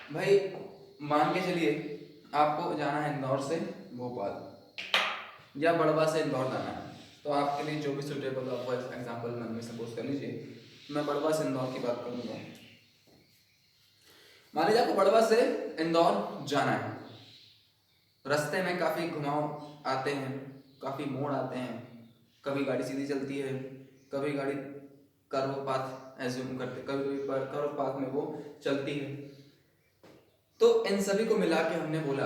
भाई मान के चलिए आपको जाना है इंदौर से भोपाल या बड़वा से इंदौर जाना है, तो आपके लिए जो भी सुटेबल आपको एग्जाम्पल मन में सपोज कर लीजिए, मैं बड़वा से इंदौर की बात करूँगा। मान लीजिए आपको बड़वा से इंदौर जाना है, रास्ते में काफ़ी घुमाव आते हैं, काफ़ी मोड़ आते हैं, कभी गाड़ी सीधी चलती है, कभी गाड़ी कर्व पाथ एज्यूम करते, कभी कभी कर्व पाथ में वो चलती है। तो इन सभी को मिला के हमने बोला,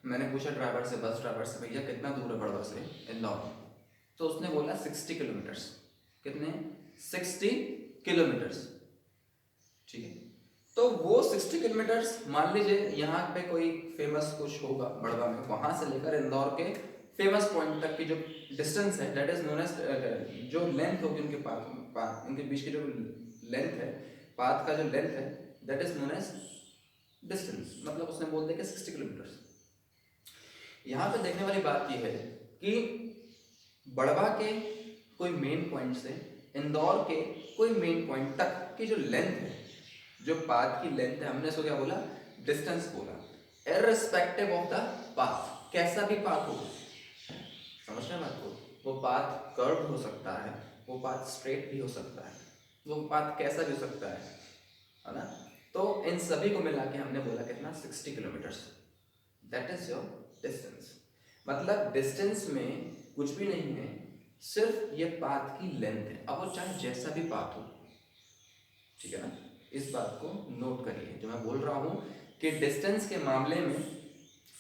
मैंने पूछा ड्राइवर से, बस ड्राइवर से, भैया कितना दूर है बड़वा से इंदौर? तो उसने बोला 60 किलोमीटर्स। कितने? 60 किलोमीटर्स। ठीक है, तो वो 60 किलोमीटर्स, मान लीजिए यहाँ पे कोई फेमस कुछ होगा बड़वा में, वहां से लेकर इंदौर के फेमस पॉइंट तक की जो डिस्टेंस है, दैट इज नोन एज, जो लेंथ होगी उनके पाथ इनके बीच की जो लेंथ है, पाथ का जो लेंथ है, that is known as distance. मतलब उसने बोल दिया कि 60 किलोमीटर्स। यहाँ पे देखने वाली बात यह है कि बड़वा के कोई मेन पॉइंट से इंदौर के कोई मेन पॉइंट तक की जो लेंथ है, जो पाथ की लेंथ है, हमने इसको क्या बोला? डिस्टेंस बोला। इररिस्पेक्टिव ऑफ द पाथ, कैसा भी पाथ हो, समझ रहे हैं बात को? वो पाथ कर्व हो सकता है, वो पाथ स्ट्रेट भी हो सकता है, वो पाथ कैसा भी हो सकता है ना? तो इन सभी को मिला के हमने बोला कितना? 60 kilometres. That is your distance. मतलब डिस्टेंस में कुछ भी नहीं है, सिर्फ ये पाथ की लेंथ है। अब वो चाहे जैसा भी पाथ हो, ठीक है ना? इस बात को नोट करिए, जो मैं बोल रहा हूं कि डिस्टेंस के मामले में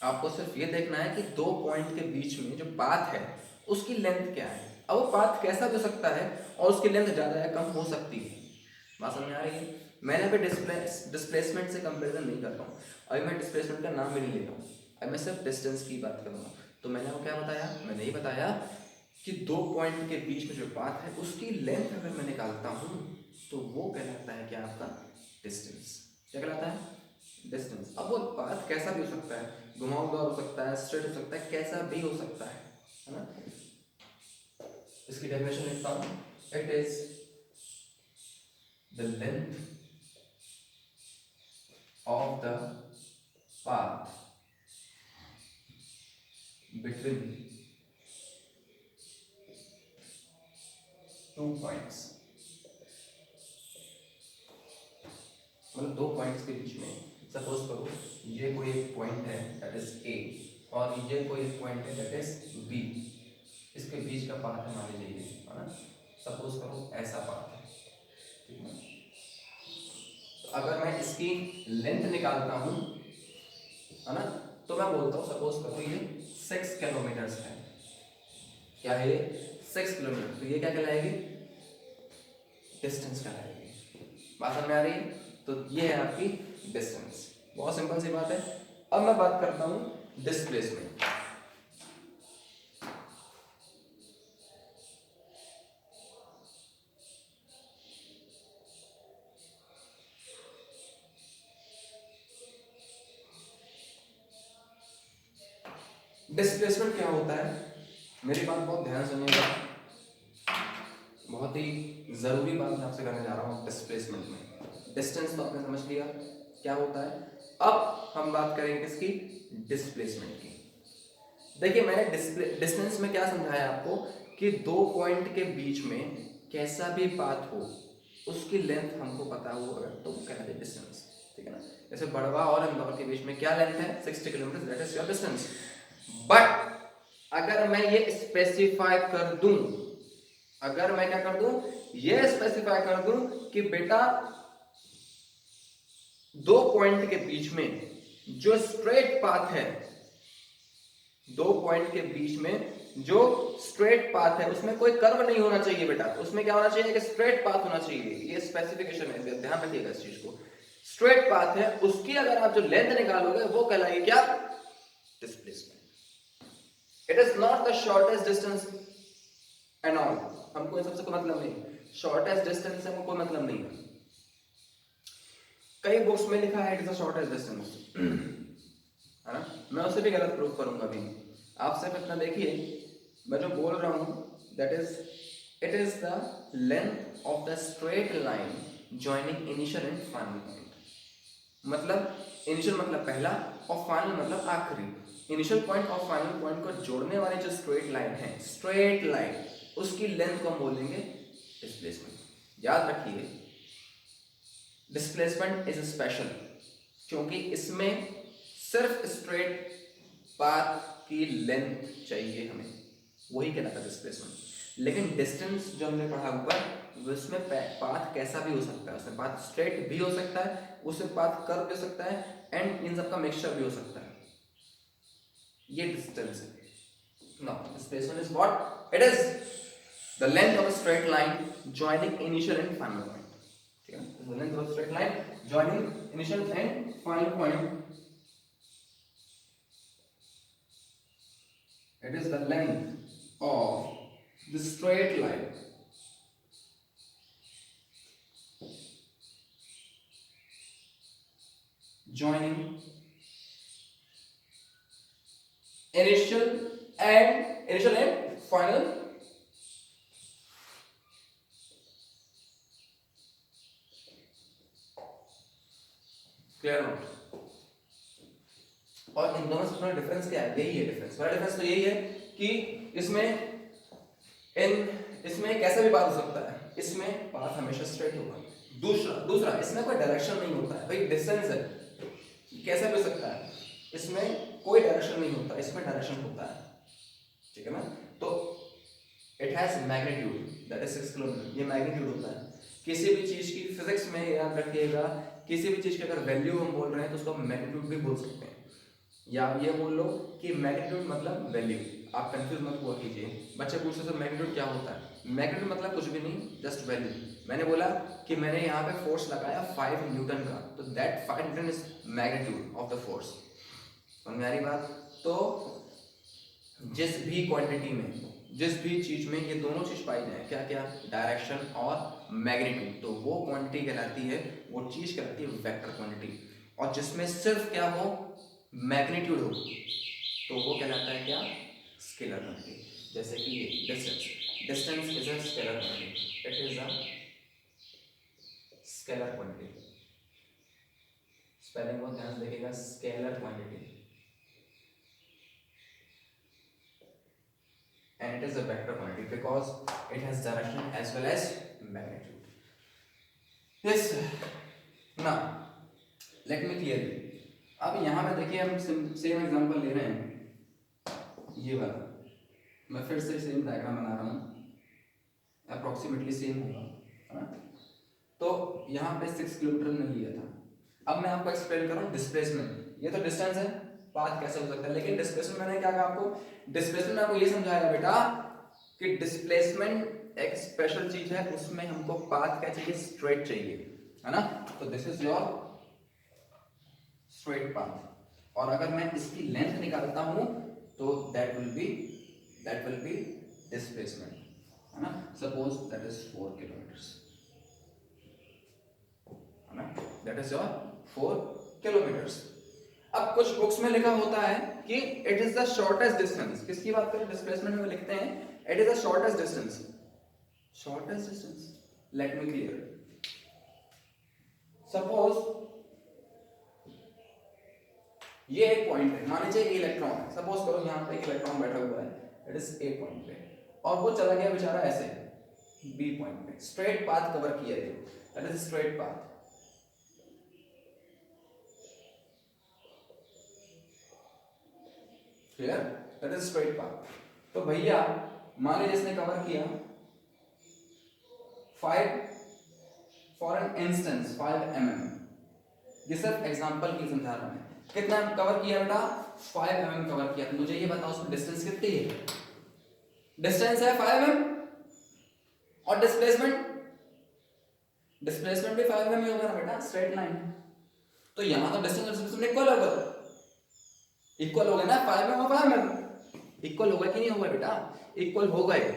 आपको सिर्फ ये देखना है कि दो पॉइंट के बीच में जो पाथ है उसकी लेंथ क्या है। अब वो पाथ कैसा भी हो सकता है और उसकी लेंथ ज़्यादा या कम हो सकती है। बात समझ में आ रही है? मैंने अभी डिस्प्लेसमेंट से कंपेरिजन नहीं करता हूँ, अभी मैं डिस्प्लेसमेंट का नाम भी नहीं लेता हूँ, अभी मैं सिर्फ डिस्टेंस की बात करूँगा। तो मैंने वो क्या बताया? मैंने ये बताया कि दो पॉइंट के बीच में जो पाथ है उसकी लेंथ अगर मैं निकालता हूँ तो वो कहलाता है क्या? आपका डिस्टेंस। क्या कहलाता है? डिस्टेंस। अब वो पाथ कैसा भी हो सकता है, घुमावदार हो सकता है, स्ट्रेट हो सकता है, कैसा भी हो सकता है ना? इसकी डेफिनेशन लिखता हूँ, it is the length of the path between two points। मतलब दो पॉइंट्स के बीच में, सपोज करो ये कोई एक पॉइंट है दैट इज ए, और ये कोई एक पॉइंट है दैट इज बी, इसके बीच का पाथ है मान लीजिए ये, है ना? सपोज करो ऐसा पाथ है, ठीक है? तो अगर मैं इसकी लेंथ निकालता हूं, है ना, तो मैं बोलता हूं सपोज करो ये 6 किलोमीटर्स है। क्या है ये? 6 किलोमीटर। तो ये क्या कहलाएगी? डिस्टेंस कहलाएगी। बात समझ में आ रही है? तो ये है आपकी डिस्टेंस। बहुत सिंपल सी बात है। अब मैं बात करता हूं डिस्प्लेसमेंट। डिस्प्लेसमेंट क्या होता है? मेरी बात बहुत ध्यान सुनिएगा, बहुत ही जरूरी बात मैं आपसे करने जा रहा हूं। डिस्प्लेसमेंट में डिस्टेंस तो आपने समझ लिया क्या होता है। अब हम बात करेंगे किसकी? डिस्प्लेसमेंट की। देखिए मैंने डिस्टेंस में क्या समझाया आपको कि दो पॉइंट के बीच में कैसा भी पाथ हो उसकी लेंथ हमको पता हो अगर, तो कहते हैं डिस्टेंस, ठीक है ना? जैसे बड़वा और इंदौर के बीच में क्या लेंथ है? 60 kilometre, that is your distance. But अगर मैं ये स्पेसिफाई कर दूं, अगर मैं क्या कर दूं, ये स्पेसिफाई कर दूं कि बेटा दो पॉइंट के बीच में जो स्ट्रेट पाथ है, दो पॉइंट के बीच में जो स्ट्रेट पाथ है उसमें कोई कर्व नहीं होना चाहिए बेटा, उसमें क्या होना चाहिए कि स्ट्रेट पाथ होना चाहिए। ये स्पेसिफिकेशन है, ध्यान रखिएगा इस चीज को। स्ट्रेट पाथ है, उसकी अगर आप जो लेंथ निकालोगे वो कहलाएगी क्या? Displacement. It is not the shortest distance and all, हमको इन सबसे कोई मतलब नहीं। शॉर्टेस्ट डिस्टेंस से हमको कोई मतलब नहीं है। कई बुक्स में लिखा है it is the shortest distance, है ना? मैं उसे भी गलत प्रूफ करूंगा अभी। आप सिर्फ इतना देखिए, मैं जो बोल रहा हूं that is it is the length of the straight line joining initial and final point. मतलब इनिशियल मतलब पहला और फाइनल मतलब आखिरी। इनिशियल पॉइंट और फाइनल पॉइंट को जोड़ने वाली जो स्ट्रेट लाइन है, स्ट्रेट लाइन, उसकी लेंथ को हम बोलेंगे डिस्प्लेसमेंट। याद रखिए डिस्प्लेसमेंट इज स्पेशल क्योंकि इसमें सिर्फ स्ट्रेट पाथ की लेंथ चाहिए हमें, वही कहलाता है डिस्प्लेसमेंट। लेकिन डिस्टेंस जो हमने पढ़ा ऊपर, उसमें पाथ कैसा भी हो सकता है, उसमें पाथ स्ट्रेट भी हो सकता है, उसमें पाथ कर्व भी हो सकता है, एंड इन सब का मिक्सचर भी हो सकता है। ये डिस्टेंस है। Now displacement is what? It is the length of a straight line joining initial and final point. ठीक है, the length of a straight line joining initial and final point. It is the length of the straight line joining initial and final clear note। और इन दोनों से difference क्या है? यही है difference. बड़ा डिफरेंस तो यही है कि इसमें कैसा भी पाथ हो सकता है, इसमें पाथ हमेशा स्ट्रेट होगा। दूसरा इसमें कोई डायरेक्शन नहीं होता है भाई, डिस्टेंस है, कैसा भी हो सकता है, इसमें कोई डायरेक्शन नहीं होता, इसमें डायरेक्शन होता है। ठीक है ना? तो it has magnitude, that is 6 kilometre. ये मैग्नीट्यूड होता है किसी भी चीज की। फिजिक्स में याद रखिएगा, किसी भी चीज की अगर वैल्यू हम बोल रहे हैं तो उसको हम मैग्नीट्यूड भी बोल सकते हैं, या ये बोल लो कि मैग्नीट्यूड मतलब वैल्यू। आप कंफ्यूज मत हुआ कीजिए, बच्चे पूछते तो मैग्नीट्यूड क्या होता है? मैग्नीट्यूड मतलब कुछ भी नहीं, जस्ट वैल्यू। मैंने बोला कि मैंने यहाँ पे फोर्स लगाया 5 न्यूटन का, तो that 5 Newton is magnitude of the force. समझ में आ रही बात? तो जिस भी क्वांटिटी में, जिस भी चीज में ये दोनों चीज पाई जाए, क्या क्या? डायरेक्शन और मैग्नीट्यूड, तो वो क्वांटिटी कहलाती है, वो चीज कहलाती है वेक्टर क्वांटिटी। और जिसमें सिर्फ क्या हो? मैग्नीट्यूड हो, तो वो कहलाता है क्या? Scalar quantity. जैसे कि ये distance is a scalar quantity, it is a scalar quantity. Spelling को ध्यान से देखिएगा, scalar quantity, and it is a vector quantity because it has direction as well as magnitude. Yes, now let me clear you. अब यहाँ पे देखिए हम same example ले रहे हैं, ये वाला। मैं फिर से सेम डायग्राम बना रहा हूँ, अप्रोक्सीमेटली सेम होगा, है ना? तो यहाँ पे 6 किलोमीटर मैंने लिया था। अब मैं आपको एक्सप्लेन कर रहा हूँ डिस्प्लेसमेंट। ये तो डिस्टेंस है, पाथ कैसे हो सकता है, लेकिन डिस्प्लेसमेंट मैंने क्या कहा आपको? डिस्प्लेसमेंट में आपको ये समझाया बेटा कि डिस्प्लेसमेंट एक स्पेशल चीज है, उसमें हमको पाथ क्या चाहिए? स्ट्रेट चाहिए, है ना? तो this is your straight path. और अगर मैं इसकी लेंथ निकालता हूं तो दैट विल बी डिस्प्लेसमेंट, है ना? सपोज दैट इज 4 किलोमीटर, है ना? That is your 4 kilometre. अब कुछ बुक्स में लिखा होता है कि it is the shortest distance. किसकी बात करें? डिस्प्लेसमेंट में लिखते हैं it is the shortest distance. Shortest distance, let me clear. Suppose ये एक पॉइंट है, मान लीजिए इलेक्ट्रॉन है, सपोज करो यहाँ पे एक इलेक्ट्रॉन बैठा हुआ है, इट इज ए पॉइंट पे, और वो चला गया बेचारा ऐसे बी पॉइंट पे। स्ट्रेट पाथ कवर किया है, that is straight path. Clear? That is straight path. तो भैया मान लीजिए इसने कवर किया 5 फॉर एन इंस्टेंस 5 mm। ये सिर्फ एग्जांपल की समझा रहा हूं मैं। कितना कवर किया बेटा? 5 mm कवर किया। तो मुझे ये बताओ उसमें डिस्टेंस कितनी है? डिस्टेंस है 5 mm और डिस्प्लेसमेंट भी 5 mm ही होगा ना बेटा, स्ट्रेट लाइन। तो यहां तो डिस्टेंस और डिस्प्लेसमेंट इक्वल होगा, इक्वल हो गए ना? 5 mm और 5 mm इक्वल होगा कि नहीं होगा बेटा? इक्वल हो गए।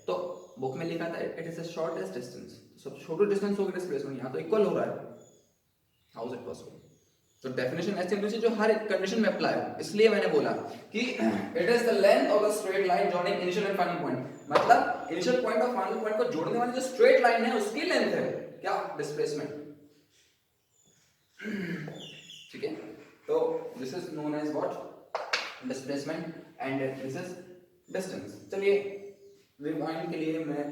तो बुक में लिखा था it is the shortest distance, सब छोटा डिस्टेंस होगा डिस्प्लेसमेंट, यहां तो इक्वल हो रहा है। How is it possible? तो डेफिनेशन ऐसी होनी चाहिए जो हर एक कंडीशन में अप्लाई हो। इसलिए मैंने बोला कि it is the length of the straight line joining initial and final point, मतलब इनिशियल पॉइंट और फाइनल पॉइंट को जोड़ने वाली जो स्ट्रेट लाइन है उसकी लेंथ है क्या? डिस्प्लेसमेंट। ठीक है, तो this is known as what, displacement and this is distance. चलिए रिवाइंड के लिए मैं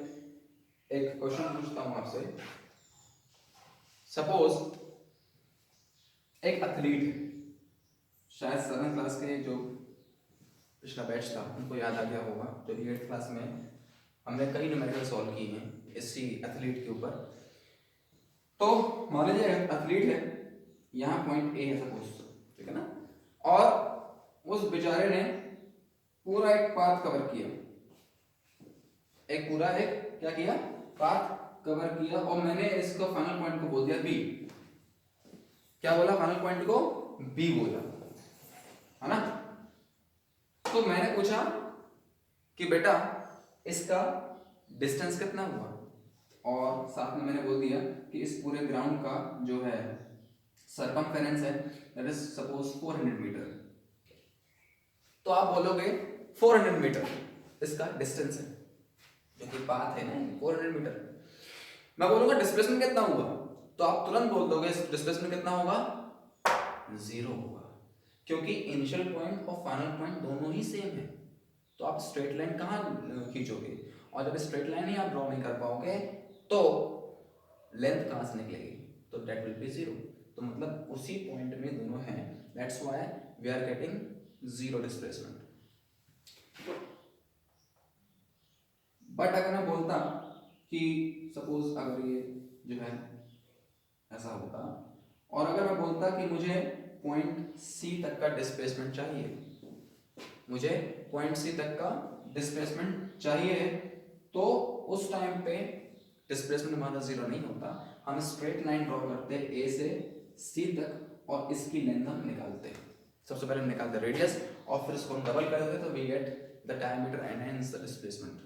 एक क्वेश्चन पूछता हूं आपसे। सपोज एक एथलीट है, शायद 7th क्लास के जो पिछला बैच था उनको याद आ गया होगा, जो 8th क्लास में हमने कई न्यूमेरिकल सॉल्व किए हैं इसी एथलीट के ऊपर। तो मान लीजिए एथलीट है, यहाँ पॉइंट ए है सपोज, ठीक है ना, और उस बेचारे ने पूरा एक पाथ कवर किया, एक पूरा एक क्या किया, पाथ कवर किया, और मैंने इसको फाइनल पॉइंट को बोल दिया बी। क्या बोला, फाइनल पॉइंट को बी बोला, है ना। तो मैंने पूछा कि बेटा इसका डिस्टेंस कितना हुआ, और साथ में मैंने बोल दिया कि इस पूरे ग्राउंड का जो है सरकमफेरेंस है दैट इज सपोज 400 मीटर। तो आप बोलोगे 400 मीटर इसका डिस्टेंस है, जो कि पाथ है ना 400 मीटर। मैं बोलूंगा डिस्प्लेसमेंट कितना हुआ, तो आप तुरंत बोल दोगे डिस्प्लेसमेंट कितना होगा, 0 होगा, क्योंकि इनिशियल पॉइंट और फाइनल पॉइंट दोनों ही सेम है। तो आप स्ट्रेट लाइन कहाँ खींचोगे, और जब स्ट्रेट लाइन ही आप ड्रॉ नहीं कर पाओगे तो लेंथ कहाँ से निकलेगी, तो दैट विल बी 0। तो मतलब उसी पॉइंट में दोनों हैं, that's why we are getting 0 displacement. But अगर मैं बोलता कि सपोज अगर ये जो है ऐसा होता, और अगर मैं बोलता कि मुझे पॉइंट सी तक का डिस्प्लेसमेंट चाहिए, मुझे पॉइंट सी तक का डिस्प्लेसमेंट चाहिए, तो उस टाइम पे डिस्प्लेसमेंट हमारा 0 नहीं होता, हम स्ट्रेट लाइन ड्रॉ करते हैं ए से सी तक, और इसकी लेंथ हम निकालते हैं। सबसे पहले हम निकालते हैं रेडियस, और फिर इसको हम डबल कर देते हैं, तो we get the diameter and hence the displacement.